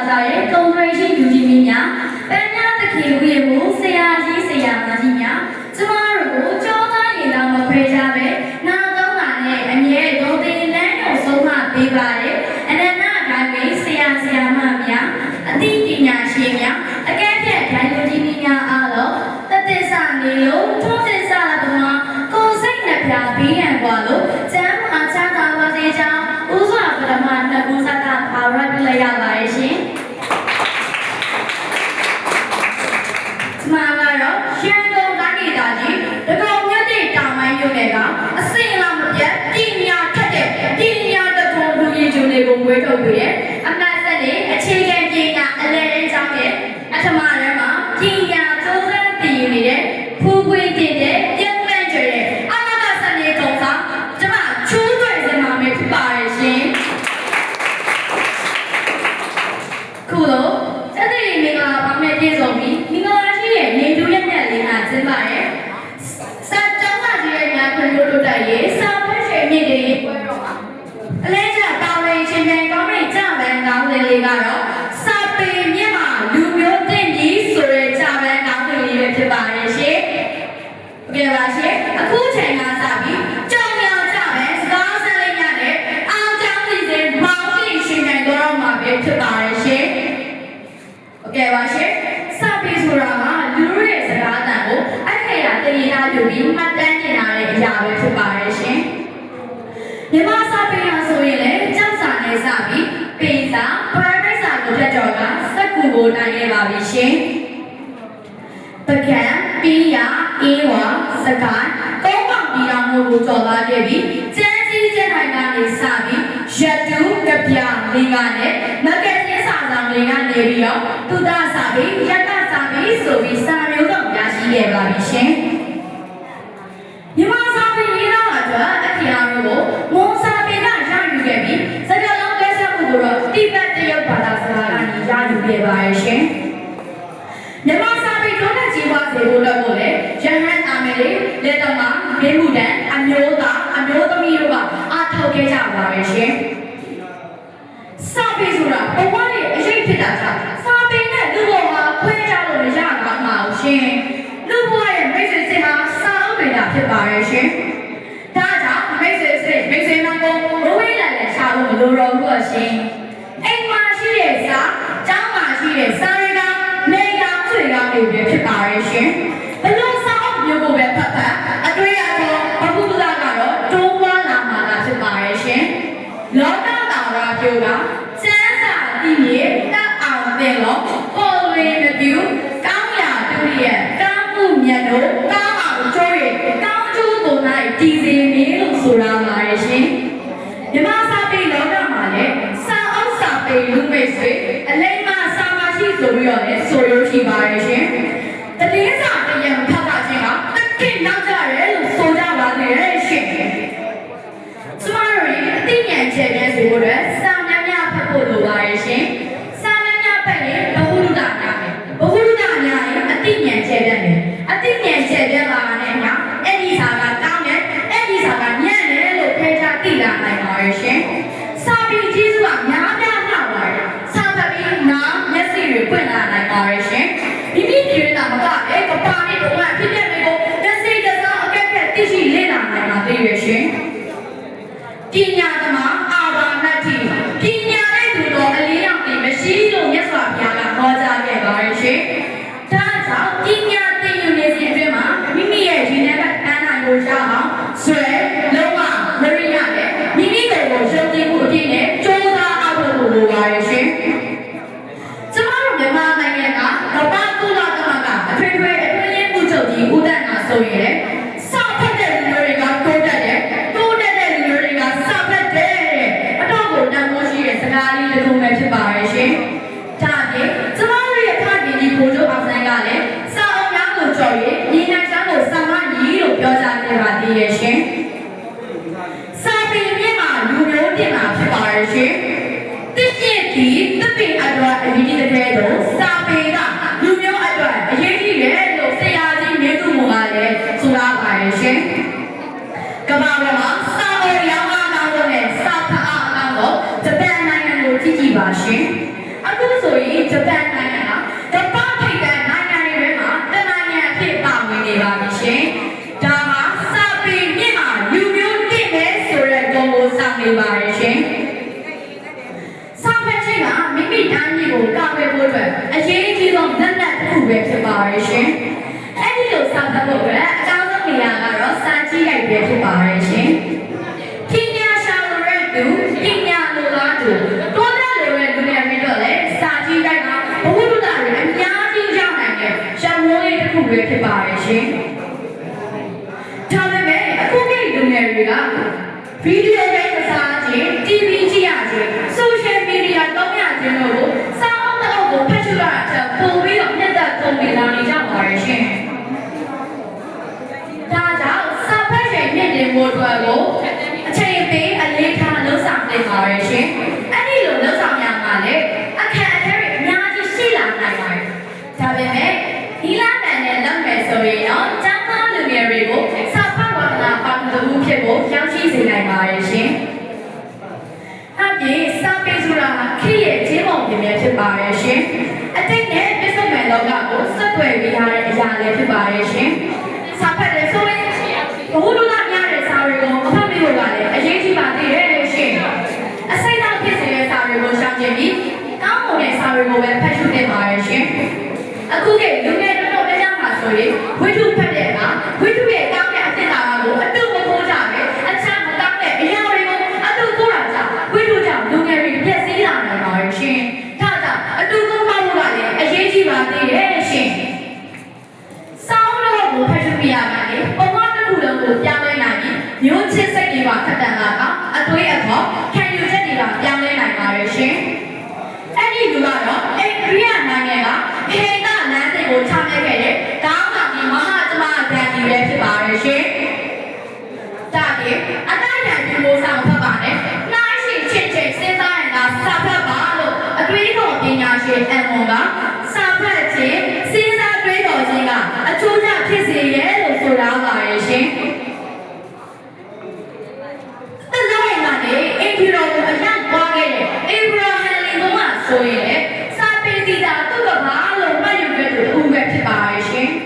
자의 동그레시 유지미냐 빼냐 특히 위에고 세야지 세야마지냐 주마르고 쪼다이나 먹회자베 나동안에 아니에 도대일래요 소마 비바레 아나나 가게 세야세야마냐 아띠기냐 시냐 아게게 다유지미냐 알로 뜻대사니요 통대사라도마 고생나펴 비행과로 짬 아차다와세자 우수아브라마 나고사다 바라빌레야바이신 마가로 시행동 가기다지 그거 몇대 담아요네가 아세라무야 띠냐 찾대 띠냐 도구이 주네고 외도구에 암나사니 아치게기나 알레레장에 아타마르마 띠냐 조선띠유니에 부부이띠데 영맨절에 아나가사니 동사 저마 추도에서 마음에 투바이신 쿠로 자들이 내가 마음에 대해서미နေတို့ရဲ့နဲ့လေးကကျင်းပါတယ်။စာကြောင်းသားကြီးရဲ့ညာခွင့်လို့တက်ရေးစာဖတ်ရှင်မြင့်တွေပွဲတော့ပါ။အလဲကျတာဝန်ရှင်ပြန်ကောင်းတဲ့ကြပန်းကောင်းတဲ့လေးကတော့စာပေမြင့်မှာလူမျိုးတင့်ကြီးဆိုတဲ့ကြပန်းကောင်းတဲ့လေးပဲဖြစ်ပါတယ်ရှင်။ဟုတ်ကဲ့ပါရှင်။အခုချိန်ကစပြီးကြောင်ရောင်ကြပန်းစကားဆက်လေးညနဲ့အောင်ကြောင်းစီစဉ်မောင်ကြီးရှင်ပြန်တော့မှာပဲဖြစ်ပါတယ်ရှင်။ဟုတ်ကဲ့ပါရှင်။စာပေဆိုတာကလူတို့ရဲ့စကားအတန်ကိုအခေရာတည်ထားယူပြီးမှတ်တမ်းတင်ထားတဲ့အရာပဲဖြစ်ပါရဲ့ရှင်။မြန်မာစာပေဟာဆိုရင်လည်းကြောက်စာနဲ့စပြီးပေစာ private စာကိုဖြတ်ကျော်ကစက်ကူကိုနိုင်ခဲ့ပါပြီရှင်။ပကံပီးယာအေးဝါစကိုင်းသုံးပေါင်ပြည်တော်မျိုးကိုကျော်သွားခဲ့ပြီးကျန်းကြီးကျန်းထိုင်ကနေစပြီးရတူကပြလေးကနဲ့မကက်ချင်းစာဆောင်တွေကနေပြီးတော့သူသားစာပြီးရတစာပြီးဆိုပြီးစာမျိုးတော့ရရှိခဲ့ပါပြီရှင်။မြန်မာစာပေရေးတော့အတွက်အထီအားမျိုးကိုမွန်စာပေကရယူခဲ့ပြီးစကားလုံးကဲဆက်မှုကိုတော့တိဘက်တရုတ်ဘာသာစကားကနေရယူခဲ့ပါရဲ့ရှင်။မြန်မာစာပေတိုးတက်ကြီးပွားစေဖို့လုပ်ဖို့လေရဟန်းအာမေလေးလက်တော်မှာဘင်းမှုတန်အမျိုးသားအမျိုးသမီးတို့ကအားထုတ်ခဲ့ကြပါပဲရှင်။စာပေဆိုတာဘဝရဲ့အရေးဖြစ်တာကြောင့်စာပေနဲ့လူဘဝခွဲခြားလို့မရပါဘူးရှင်။လူဘဝရဲ့မိတ်ဆွေစစ်ဟာစာအုပ်တွေသာဖြစ်ပါရဲ့ရှင်။ဒါကြောင့်မိတ်ဆွေစစ်မိတ်ဆွေနာကိုဘဝနဲ့လည်းရှာလို့မလိုတော့ဘူးရှင်။အိမ်မှာရှိတဲ့စာကျောင်းမှာရှိတဲ့စာတွေကနေရာဆွေကောင်းတွေပဲဖြစ်ပါရဲ့ရှင်။ဘလို့စာအုပ်မျိုးကိုပဲဖတ်ဖတ်အတွေ့အကြုံဘဝကူလာကတော့တိုးပွားလာမှာလားဖြစ်ပါရဲ့ရှင်။လောကတာဝါပြောကစမ်းစာတည်ရတတ်အောင်တင်လို့ပေါ်လွင်မပြူကောင်းရာတူရဲ့ကောင်းမှုမြတ်တို့ကောင်းအောင်ကျိုးရဲ့ကောင်းကျိုးကိုနိုင်တည်စေနေလို့ဆိုတာပါရဲ့ရှင်မြမစာပေလောကမှာလည်းစာအုပ်စာပေလူမိတ်ဆွေအလိမ္မာစာမရှိဆိုပြီးတော့လည်းဆိုလို့ရှိပါရဲ့ရှင်တတိယစာတရံဖတ်တာချင်းကတကိနောက်ကြရဲလို့ဆိုကြပါသေးရဲ့ရှင်ကျမတို့ရဲ့အသိဉာဏ်ချက်နဲ့ဆိုလို့စာများများဖတ်ဖို့လိုပါရဲ့ရှင်စာများများဖတ်ရင်ဘဟုတုတများတယ်ဘဟုတုတများရင်အသိဉာဏ်ချက်တဲ့တယ်အသိဉာဏ်ချက်တဲ့ပါနဲ့ညအဲ့ဒီစာကတောင်းတယ်အဲ့ဒီစာကညံ့တယ်လို့ဖေးချသိလာနိုင်ပါရဲ့ရှင်စာပေကြီးစုကများများနှောက်ပါရဲ့စာဖတ်ပြီးနားမျက်စိတွေပွင့်လာနိုင်ပါရဲ့ရှင်မိမိပြည်တာမကပဲကပါနဲ့တော့ဖြစ်တဲ့တွေကိုတစ်စိတ်တစ်စောင်းအကက်ခက်သိရှိလေ့လာနိုင်ပါသေးရဲ့ရှင်ပညာသမားအာဘာနတ္တိပညာနဲ့သူတော်အလေးအောင်ပြီးမရှိလို့မြတ်စွာဘုရားကဟောကြားခဲ့ပါရဲ့ရှင်။ဒါကြောင့်ပညာသင်ယူနေစဉ်အတွင်းမှာမိမိရဲ့ဉာဏ်နဲ့တန်းနိုင်လို့ရအောင်ဆွဲလုံးဝမရိယနဲ့မိမိကိုယ်ကိုယုံကြည်မှုအပြည့်နဲ့ကြိုးစားအားထုတ်ဖို့လိုပါရဲ့ရှင်။ကျမတို့မြန်မာနိုင်ငံကကမ္ဘာကုလသမဂ္ဂအထွေထွေအတွင်းရေးမှူးချုပ်ကြီးဦးတန်းကဆိုရင်စောင့်ဖက်တဲ့လူတွေကတိုးတက်တယ်တိုးတက်တဲ့လူတွေကစောင့်ဖက်တဲ့အတော့ကိုတန်ဖိုးရှိတဲ့စကားလေးတစ်ခုပဲဖြစ်ပါရဲ့ရှင်။ဒါပြင်ကျမတို့ရဲ့ဖခင်ကြီးဘိုးချုပ်အောင်ဆန်းကလည်းစာအုပ်များ ပါတယ်ရှင်။အဲ့ဒီလိုစာဖတ်ဖို့အတွက်အကောင်းဆုံးနေရာကတော့စာကြည့်လိုက်ပဲဖြစ်ပါတယ်ရှင်။ပညာရှာလို့ရတဲ့ပညာလိုလားသူတိုးတက်လိုတဲ့လူတွေပြီးတော့လေစာကြည့်လိုက်မှာဘဝတုဒ္ဒတွေအများကြီးရောက်နိုင်တဲ့ရှောင်းမိုးလေးတစ်ခုပဲဖြစ်ပါတယ်ရှင်။ဒါပေမဲ့အခုကိလူငယ်တွေကဗီဒီယိုဂိမ်းစားခြင်း TV ကြည့်ရခြင်း social media သုံးရခြင်းတို့ကိုစာအုပ်တစ်အုပ်ကိုဖတ်ရှုရတာချက်ပို့ပြီးတော့မျက်သက်ကုန်ပြီးလာနေကြပါရဲ့ရှင်။ဒါကြောင့်စာဖတ်ရှင်မြင့်တင်ဖို့အတွက်ကိုအချိန်ပေးအလေးထားလှုပ်ဆောင်နေပါရဲ့ရှင်။အဲ့ဒီလိုလှုပ်ဆောင်ရမှာလေအခက်အခဲတွေအများကြီးရှိလာနိုင်ပါတယ်။ဒါပေမဲ့ဒီလမ်းနဲ့လုပ်မယ်ဆိုရင်တော့ကျောင်းသားလူငယ်တွေကိုစာဖတ်ဝါဒနာပေါင်းမှုဖြစ်ဖို့ရောက်ရှိစေနိုင်ပါရဲ့ရှင်။အပြင်စာပေဆိုတာခေတ်ရဲ့ခြေပုံပြင်ပြဖြစ်ပါရဲ့ရှင်။အတိတ်နဲ့ပြည့်စုံမဲ့လောကကိုဆက်သွယ်ပေးထားတဲ့အရာလည်းဖြစ်ပါရဲ့ရှင်။စာဖတ်တဲ့ဆိုရင်ဘဝလူသားများတဲ့စာတွေကိုအဖတ်မိဖို့ကလည်းအရေးကြီးပါသေးတယ်ရှင်။အစိမ့်တော့ဖြစ်စေတဲ့စာတွေကိုရှောင်ကျဉ်ပြီးကောင်းမွန်တဲ့စာတွေကိုပဲဖတ်ရှုသင့်ပါရဲ့ရှင်။အခုကလူငယ်တို့တော့တရားမှာဆိုရင်ဝိတုဖတ်တဲ့အခါဝိတုရဲ့ကောင်းတဲ့အသင်္ကာကိုအတုမပိုးကြပဲအခြားမကောင်းတဲ့အရာတွေကိုအတုပိုးတာကြောင့်ဝိတုကြောင့်လူငယ်တွေပြည့်စည်လာနိုင်ပါရဲ့ရှင်။ဒါကြောင့်အတုပိုးမှလို့ကလည်းအရေးကြီးပါသေးတယ်ရှင်။စောင်းတော့ကိုဖတ်ရှုပြရမှာလေပုံမှန်တစ်ခုလုံးကိုပြောင်းလဲနိုင်ပြီးမျိုးချစ်စိတ်တွေပါခက်တန်တာကအသွေးအခေါ်ခံယူချက်တွေကပြောင်းလဲနိုင်ပါရဲ့ရှင်။အဲ့ဒီလူကတော့အိန္ဒိယနိုင်ငံကခေတ္တလမ်းစဉ်ကိုချမှတ်ခဲ့တဲ့တောင်းဆောင်ကြီးမဟာသမားဂန္ဒီပဲဖြစ်ပါရဲ့ရှင်။ဒါပြင်အတိုင်းအတာဒီလိုဆောင်ဖတ်ပါနဲ့နှိုင်းရှင်ချစ်ချိန်စဉ်းစားရင်သာစာဖတ်ပါလို့အတွေးတော်ပညာရှင်အန်မွန်ကစာဖတ်ခြင်းစဉ်းစားတွေးတော်ခြင်းကအကျိုးကျဖြစ်စေရဲ့လို့ဆိုထားပါရဲ့ရှင်။တလုံးရင်ကနေအင်ဂျီရောကိုအရောက်သွားခဲ့တဲ့အေဘရာဟန်လင်ကမှဆိုရင်စာပေစီတာသူ့ကဘာလို့မှတ်ယူခဲ့သူဦးပဲဖြစ်ပါရဲ့ရှင်။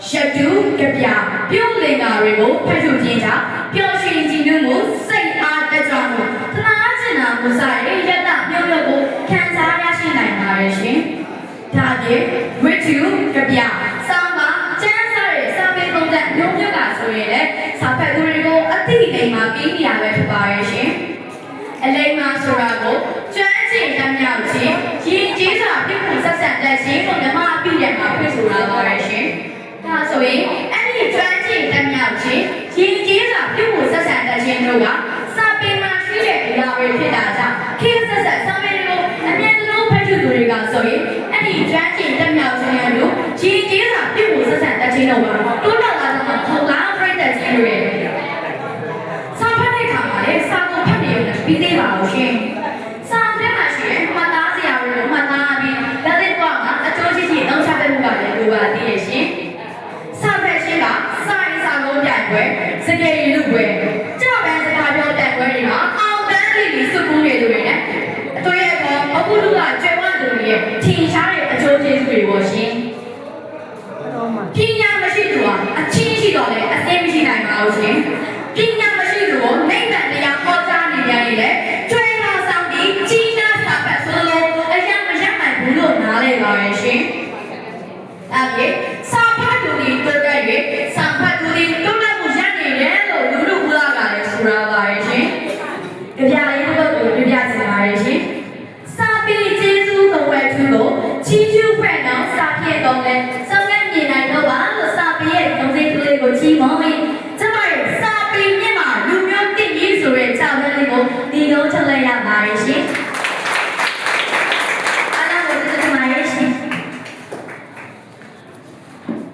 ရှတုကြပြပြုံးလင်္ကာတွေကိုဖတ်ရှုခြင်းကြောင့်ပျော်ရွှင်ကြည်နူးမှုစိတ်အားတက်ကြွမှုသနာကျင်နာမှုစတဲ့ယတမျိုးမျိုးကိုခံစားရရှိနိုင်ပါရဲ့ရှင်။ဒါပြင်ဝိတုကြပြစောင်းပါကျန်းစားတဲ့စာပေပုံစံမျိုးမျိုးကဆိုရင်လည်းစာဖတ်သူတွေကိုအသိအိမ်မှာပြီးနေရပဲဖြစ်ပါရဲ့ရှင်။အလိမ္မာဆိုတာကိုကျွမ်းကျင်တတ်မြောက်ခြင်းရည်ကြီးစွာပြုမှုဆက်ဆံတတ်ခြင်းကိုမြမအပြည့်ရမှာပြဆိုလာပါရဲ့ရှင်။ဒါဆိုရင်အဲ့ဒီကျွမ်းကျင်တတ်မြောက်ခြင်းရည်ကြီးစွာပြုမှုဆက်ဆံတတ်ခြင်းတို့ကစာပေမှာရှိတဲ့အရာတွေဖြစ်တာကြောင့်ခေတ်ဆက်ဆက်စာပေတွေကိုအမြဲတမ်းဖတ်ရှုသူတွေကဆိုရင်အဲ့ဒီကျွမ်းကျင်တတ်မြောက်ခြင်းတို့ရည်ကြီးစွာပြုမှုဆက်ဆံတတ်ခြင်းတို့ကတိုးတက်လာတဲ့ထောက်လာပြည့်တဲ့ခြင်းတွေစာဖတ်တဲ့အခါမှာလည်းစာကိုဖတ်နေရပြီးသေးပါလို့ရှင်။စာထဲမှာရှိတဲ့မှတ်သားစရာတွေကိုမှတ်သားပြီးလက်သိကွာမှာအကျိုးရှိရှိနှောက်ချတဲ့မှုကလည်းလိုပါသေးရဲ့ရှင်။စာဖတ်ခြင်းကစာရေးစာလုံးပြိုင်ပွဲစကေးလူပွဲကြောက်ပန်းစကားပြောတဲ့ပွဲတွေမှာအောင်တန်းလေးစုကူးနေသူတွေနဲ့အတွေ့အကြုံအခုလူကကျွဲဝသူတွေရဲ့ထင်ရှားတဲ့အကျိုးကျေးဇူးတွေပေါ့ရှင်။ပညာမရှိသူကအချင်းရှိတော့လေအသိမရှိနိုင်ပါဘူးရှင်။ပညာမရှိသူကိုနိဗ္ဗာန်တရားဟောကြားနေရရင်လေကျွဲလာဆောင်ပြီးကြီးနားစာပတ်ဆိုလို့အရာမရနိုင်ဘူးလို့နားလဲပါရဲ့ရှင်။ဒါပြင်စာဖတ်သူတွေတွေ့ရရင်စာဖတ်သူတွေတုံ့ပြန်မှုရနေတယ်လို့လူလူကလည်းဆိုရပါရဲ့ရှင်။ကြပြလေးတော့ပြပြစီပါရဲ့ရှင်။စာပေကျေးဇူးတော်ဝဲသူကိုချီးကျူးဖွင့်အောင်စာပြည့်တော်လဲစောင့်နေနိုင်တော့ပါလို့စာပေရဲ့သုံးစိတ်ကလေးကိုချီးမွမ်းပြီးကျမရဲ့စာပေမြင့်မှာလူမျိုးတည်ပြီးဆိုတဲ့ကြောက်တဲ့လေးကိုဒီလုံးချက်လိုက်ရပါရဲ့ရှင်။